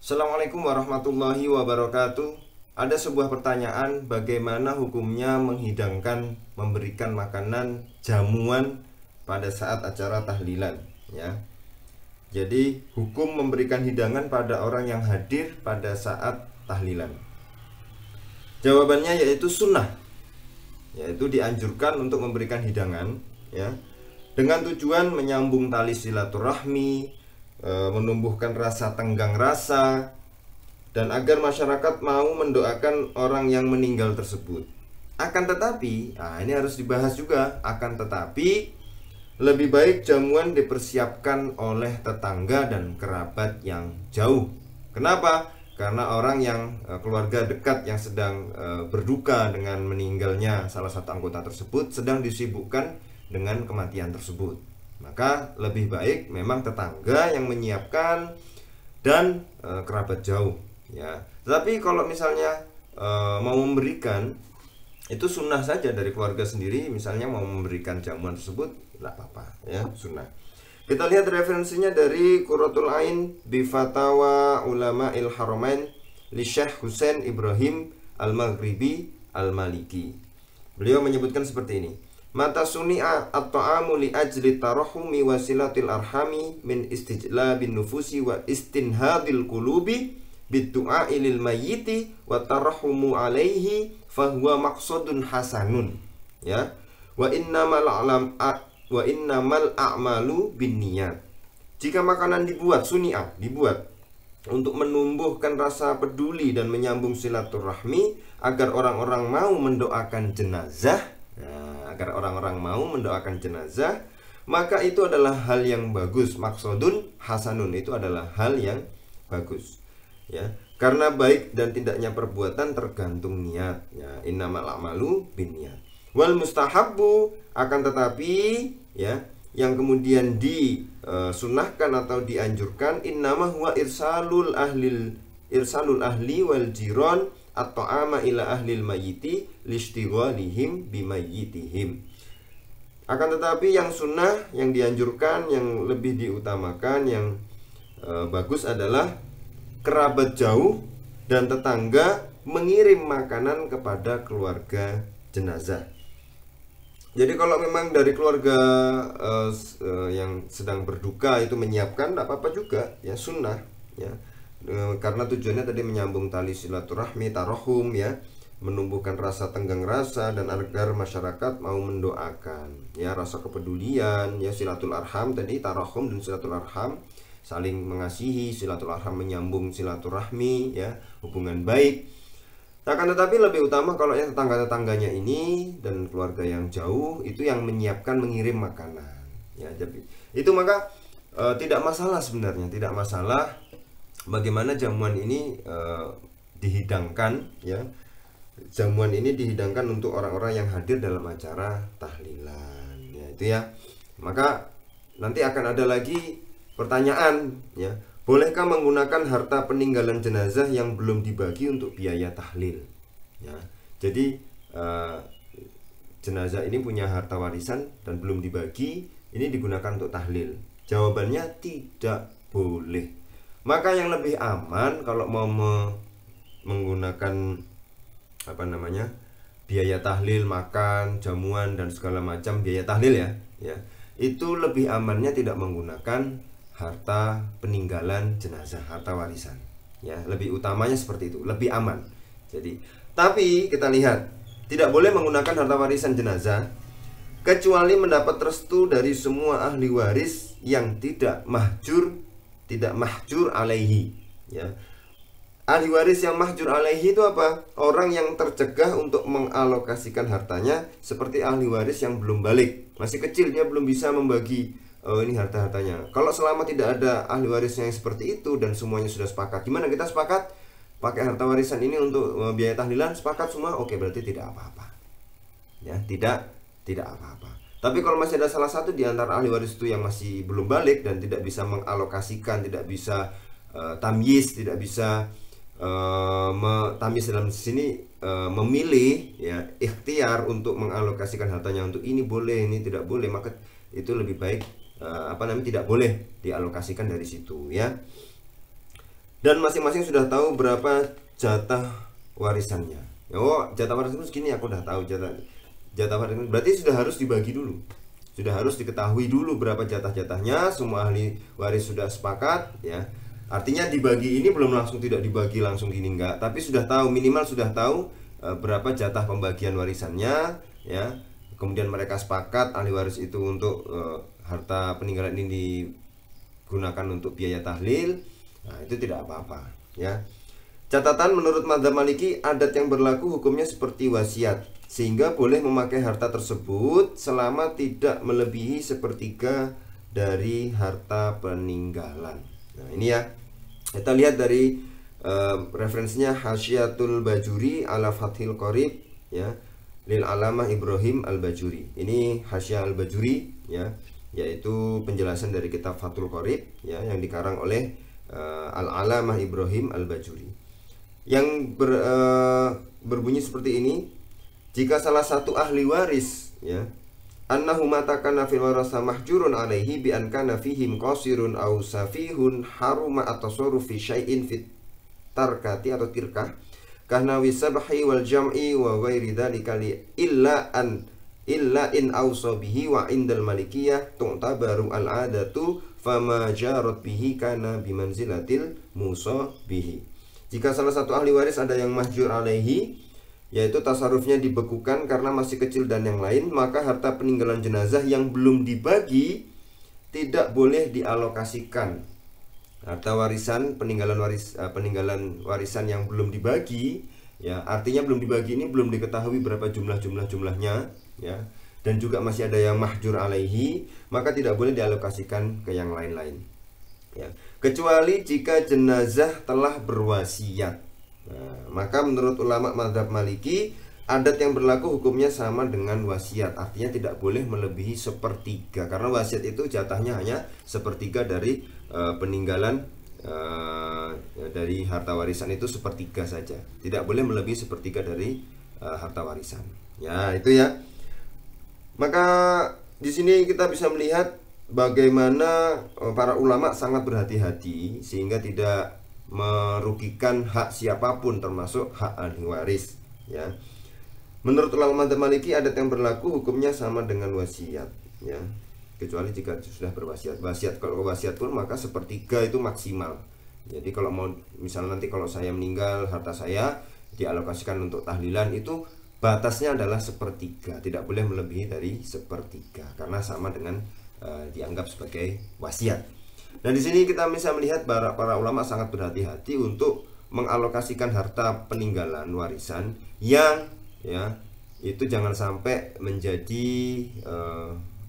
Assalamualaikum warahmatullahi wabarakatuh. Ada sebuah pertanyaan, bagaimana hukumnya menghidangkan, memberikan makanan, jamuan pada saat acara tahlilan, ya. Jadi, hukum memberikan hidangan pada orang yang hadir pada saat tahlilan. Jawabannya yaitu sunnah, yaitu dianjurkan untuk memberikan hidangan, ya, dengan tujuan menyambung tali silaturahmi, menumbuhkan rasa tenggang rasa, dan agar masyarakat mau mendoakan orang yang meninggal tersebut. Akan tetapi, ini harus dibahas juga. Akan tetapi, lebih baik jamuan dipersiapkan oleh tetangga dan kerabat yang jauh. Kenapa? Karena orang yang keluarga dekat yang sedang berduka dengan meninggalnya salah satu anggota tersebut sedang disibukkan dengan kematian tersebut. Maka lebih baik memang tetangga yang menyiapkan dan kerabat jauh, ya. Tetapi kalau misalnya mau memberikan, itu sunnah saja dari keluarga sendiri. Misalnya mau memberikan jamuan tersebut, tidak apa-apa, ya, sunnah. Kita lihat referensinya dari Qurratul Ain bi Fatawa Ulama il Haramain li Syekh Husain Ibrahim Al-Maghribi Al-Maliki. Beliau menyebutkan seperti ini: mata suni'a at-ta'amu li ajli tarahumi wasilatil arhami min istijlabin nufusi wa istinhadil qulubi biddu'a lil mayyiti wa tarahumu alaihi fahuwa maqsadun hasanun, ya. Wa innamal a'malu binniyat. Jika makanan dibuat suni'a, dibuat untuk menumbuhkan rasa peduli dan menyambung silaturahmi agar orang-orang mau mendoakan jenazah, agar orang-orang mau mendoakan jenazah, maka itu adalah hal yang bagus. Maksudun hasanun, itu adalah hal yang bagus, ya. Karena baik dan tidaknya perbuatan tergantung niat, ya. Innamal a'malu binniyat. Wal mustahabbu, akan tetapi, ya, yang kemudian disunahkan atau dianjurkan, innama huwa irsalul ahli wal jiran at-ta'ama ila ahlil mayyiti lishtighalihim bimayyitihim. Akan tetapi yang sunnah, yang dianjurkan, yang lebih diutamakan, yang bagus adalah kerabat jauh dan tetangga mengirim makanan kepada keluarga jenazah. Jadi kalau memang dari keluarga yang sedang berduka itu menyiapkan, tidak apa-apa juga, ya, sunnah, ya. Karena tujuannya tadi menyambung tali silaturahmi, tarahum, ya, menumbuhkan rasa tenggang rasa dan agar masyarakat mau mendoakan, ya, rasa kepedulian, ya, silatul arham tadi, tarahum dan silatul arham, saling mengasihi, silatul arham menyambung silaturahmi, ya, hubungan baik. Akan tetapi lebih utama kalau yang tetangga-tetangganya ini dan keluarga yang jauh itu yang menyiapkan, mengirim makanan, ya. Jadi itu maka tidak masalah sebenarnya, tidak masalah bagaimana jamuan ini dihidangkan, ya. Jamuan ini dihidangkan untuk orang-orang yang hadir dalam acara tahlilan, ya, itu, ya. Maka nanti akan ada lagi pertanyaan, ya. Bolehkah menggunakan harta peninggalan jenazah yang belum dibagi untuk biaya tahlil, ya. Jadi jenazah ini punya harta warisan dan belum dibagi, ini digunakan untuk tahlil. Jawabannya tidak boleh. Maka yang lebih aman kalau mau menggunakan biaya tahlil, makan, jamuan dan segala macam biaya tahlil, ya, itu lebih amannya tidak menggunakan harta peninggalan jenazah, harta warisan, ya. Lebih utamanya seperti itu, lebih aman. Jadi, tapi kita lihat, tidak boleh menggunakan harta warisan jenazah kecuali mendapat restu dari semua ahli waris yang tidak mahjur alaihi, ya. Ahli waris yang mahjur alaihi itu apa? Orang yang tercegah untuk mengalokasikan hartanya, seperti ahli waris yang belum balik, masih kecil, dia belum bisa membagi ini harta-hartanya. Kalau selama tidak ada ahli waris yang seperti itu dan semuanya sudah sepakat, gimana kita sepakat pakai harta warisan ini untuk biaya tahlilan, sepakat semua, oke, berarti tidak apa-apa, ya, tidak apa-apa. Tapi kalau masih ada salah satu di antara ahli waris itu yang masih belum balik dan tidak bisa mengalokasikan, tidak bisa tamyiz, tidak bisa tamyiz dalam sini memilih, ya, ikhtiar untuk mengalokasikan hartanya untuk ini boleh, ini tidak boleh, maka itu lebih baik tidak boleh dialokasikan dari situ, ya. dan masing-masing sudah tahu berapa jatah warisannya. Oh, jatah warisan segini, aku udah tahu jatah warisan, berarti sudah harus dibagi dulu. Sudah harus diketahui dulu berapa jatah-jatahnya, semua ahli waris sudah sepakat ya. Artinya dibagi ini belum langsung, tidak dibagi langsung gini enggak, tapi sudah tahu, minimal sudah tahu berapa jatah pembagian warisannya ya. Kemudian mereka sepakat ahli waris itu untuk harta peninggalan ini digunakan untuk biaya tahlil. Nah, itu tidak apa-apa ya. Catatan menurut mazhab Maliki, adat yang berlaku hukumnya seperti wasiat, sehingga boleh memakai harta tersebut selama tidak melebihi sepertiga dari harta peninggalan. Nah, ini ya. Kita lihat dari referensinya Hasyiatul Bajuri ala Fathil Qorib ya, lil Alamah Ibrahim Al-Bajuri. Ini Hasyiah Al-Bajuri ya, yaitu penjelasan dari kitab Fathul Qorib ya, yang dikarang oleh Al-Alamah Ibrahim Al-Bajuri. Yang berbunyi seperti ini: jika salah satu ahli waris ya, annahu matakana fil warasa mahjurun alaihi bi an kana fihim qasirun aw safihun haruma atasarruf fi syai'in fit tarkati atau tirkah kana wisabhi wal jam'i wa ghairi dzalika illa in awsa bihi wa indal malikiyah tu'tabaru al adatu fama jarat bihi kana bimanzilatil musa bihi. Jika salah satu ahli waris ada yang mahjur alaihi, yaitu tasarrufnya dibekukan karena masih kecil dan yang lain, maka harta peninggalan jenazah yang belum dibagi tidak boleh dialokasikan. Harta warisan peninggalan warisan yang belum dibagi ya, artinya belum dibagi ini belum diketahui berapa jumlahnya ya, dan juga masih ada yang mahjur alaihi, maka tidak boleh dialokasikan ke yang lain-lain ya, kecuali jika jenazah telah berwasiat. Nah, maka menurut ulama mazhab Maliki, adat yang berlaku hukumnya sama dengan wasiat, artinya tidak boleh melebihi sepertiga, karena wasiat itu jatahnya hanya sepertiga dari peninggalan dari harta warisan itu sepertiga saja, tidak boleh melebihi sepertiga dari harta warisan. Ya, itu ya. Maka di sini kita bisa melihat bagaimana para ulama sangat berhati-hati sehingga tidak merugikan hak siapapun, termasuk hak ahli waris ya. Menurut ulama mazhab Maliki, adat yang berlaku hukumnya sama dengan wasiat ya, kecuali jika sudah berwasiat. Kalau wasiat pun maka sepertiga itu maksimal. Jadi kalau mau misalnya nanti kalau saya meninggal, harta saya dialokasikan untuk tahlilan, itu batasnya adalah sepertiga, tidak boleh melebihi dari sepertiga karena sama dengan dianggap sebagai wasiat. Nah, di sini kita bisa melihat para ulama sangat berhati-hati untuk mengalokasikan harta peninggalan warisan yang ya itu jangan sampai menjadi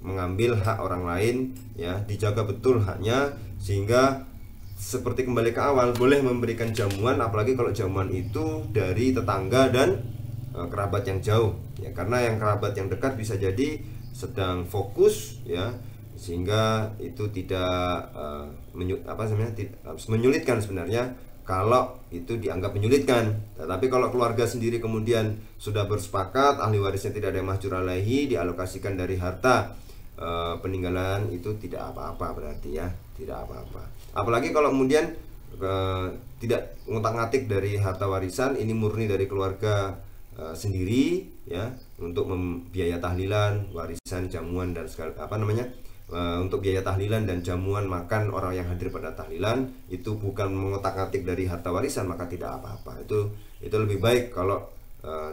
mengambil hak orang lain ya, dijaga betul haknya sehingga seperti kembali ke awal, boleh memberikan jamuan, apalagi kalau jamuan itu dari tetangga dan kerabat yang jauh ya, karena yang kerabat yang dekat bisa jadi sedang fokus ya, sehingga itu tidak menyulitkan sebenarnya kalau itu dianggap menyulitkan. Tetapi kalau keluarga sendiri kemudian sudah bersepakat, ahli warisnya tidak ada yang mahjur alaihi, dialokasikan dari harta peninggalan, itu tidak apa-apa berarti ya, tidak apa-apa. Apalagi kalau kemudian tidak ngotak-ngatik dari harta warisan, ini murni dari keluarga sendiri ya, untuk biaya tahlilan, warisan, jamuan dan segala untuk biaya tahlilan dan jamuan makan orang yang hadir pada tahlilan, itu bukan mengotak-atik dari harta warisan, maka tidak apa-apa. Itu lebih baik kalau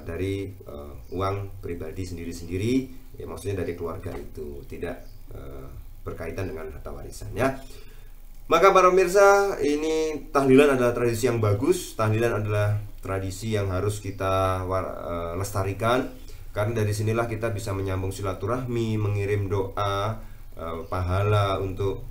dari uang pribadi sendiri-sendiri ya, maksudnya dari keluarga, itu tidak berkaitan dengan harta warisan ya. Maka para pemirsa, ini tahlilan adalah tradisi yang bagus. Tahlilan adalah tradisi yang harus kita lestarikan, karena dari sinilah kita bisa menyambung silaturahmi, mengirim doa pahala untuk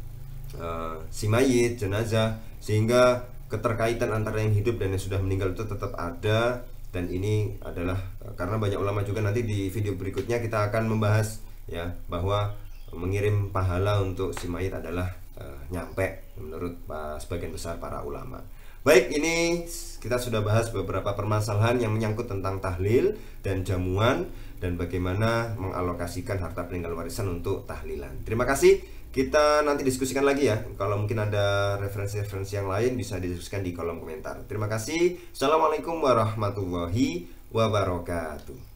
si mayit, jenazah, sehingga keterkaitan antara yang hidup dan yang sudah meninggal itu tetap ada. Dan ini adalah karena banyak ulama juga, nanti di video berikutnya kita akan membahas ya, bahwa mengirim pahala untuk si mayit adalah nyampe menurut sebagian besar para ulama. Baik, ini kita sudah bahas beberapa permasalahan yang menyangkut tentang tahlil dan jamuan, dan bagaimana mengalokasikan harta peninggalan warisan untuk tahlilan. Terima kasih. Kita nanti diskusikan lagi ya. Kalau mungkin ada referensi-referensi yang lain bisa didiskusikan di kolom komentar. Terima kasih. Assalamualaikum warahmatullahi wabarakatuh.